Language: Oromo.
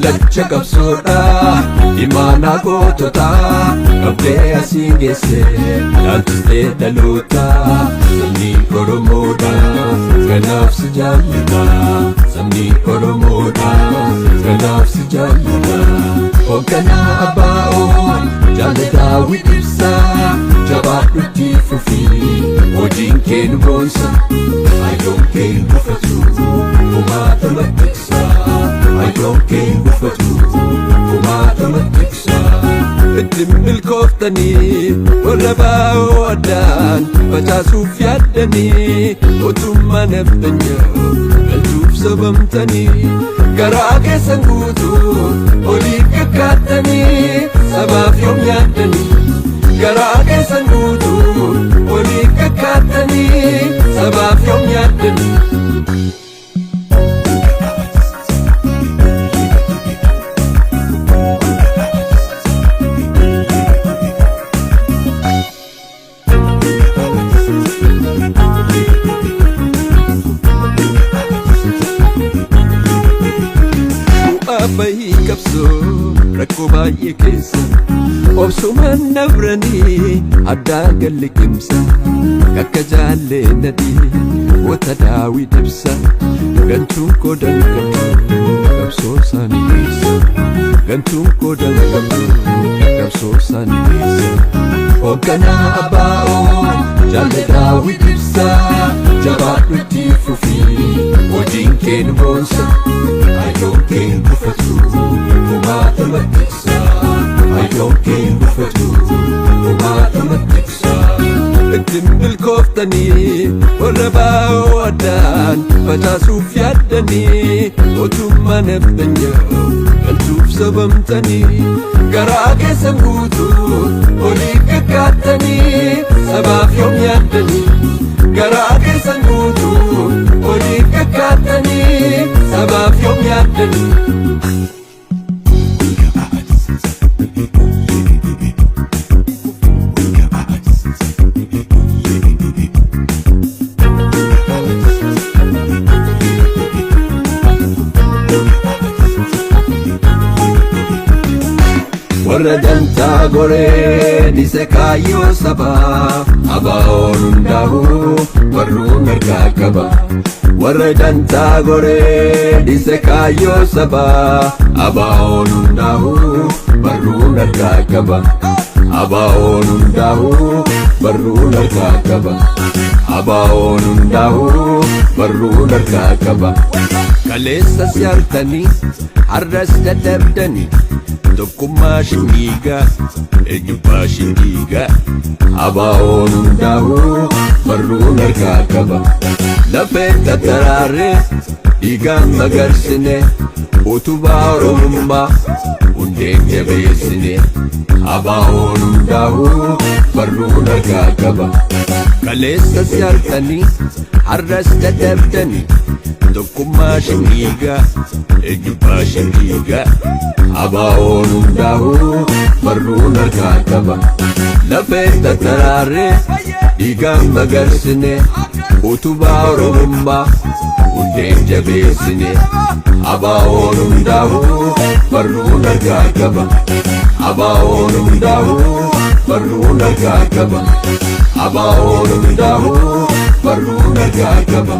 Kallacha qabsoodha imaanaa gootota qabdee asiin geesse laalchistee dhaloota sabni Oromoodha kanaaf si jaallata sabni Oromoodha kanaaf si jaallata hoogganaa abbaa'oon jaalataa widibsaa jabaadhutti fufii hojiin kee nu boonsa ayyoon kee hin gufatu kumaata maddaqsaa ayyoon kee hin gufatu kumaata maddaqsaa ittiin milkooftanii warra baa'oo addaan facaasuuf yaaddanii mootummaa naftanyaa galchuuf sabamtanii garaa keessan guutuun olii kakkaattanii sabaaf yoom yaaddanii garaa keessan guutuun olii kakkaattanii sabaaf yoom yaaddanii Abbaayii qabsoo rakkoo baay'ee keessa obsumaan nabranii addaa galli qimsa akka jaallee nadii wata daawii dibsa gantuun koo danqabdu qabsoo isaanii keessa gantuun koo danqabdu qabsoo isaanii keessa hoogganaa abbaa'oon jaallee daawii dibsa jabaadhutti fufii hojiin kee nu boonsa ayyoon kee hin gufatu kumaata maddaqsaa ayyoon kee hin gufatu kumaata maddaqsaa ittiin milkooftanii warra baa'oo addaan facaasuuf yaaddanii mootummaa naftanyaa galchuuf sabamtanii garaa keessan guutuun olii kakkaattanii sabaaf yoom yaaddanii garaa keessan guutuun olii kakkaattanii sabaaf yoom yaaddanii warra dantaa goree dhise kaayyoo sabaa abbaa'oon hundaa'uu warruun harkaa qaba warra dantaa goree dhise kaayyoo sabaa abbaa'oon hundaa'uu warruun harkaa qaba abbaa'oon hundaa'uu warruun harkaa qaba abbaa'oon hundaa'uu warruun harkaa qaba kaleessa si'artanii har'as dadhabdanii tokkummaa shindiigaa eenyubbaa shindiigaa abbaa'oon hundaa'uu warruun harkaa qaba lafee tattaraarree dhiigaan magarsine utubaa oromummaa hundeen jabeessine abbaa'oon hundaa'uu warruun harkaa qaba kaleessa si'artanii har'as dadhabdanii tokkummaa shindiigaa eenyubbaa shindiigaa abbaa'oon hundaa'uu warruun harkaa qaba lafee tattaraarree dhiigaan magarsine utubaa oromummaa hundeen jabeessine abbaa'oon hundaa'uu warruun harkaa qaba abbaa'oon hundaa'uu warruun harkaa qaba abbaa'oon hundaa'uu warruun harkaa qaba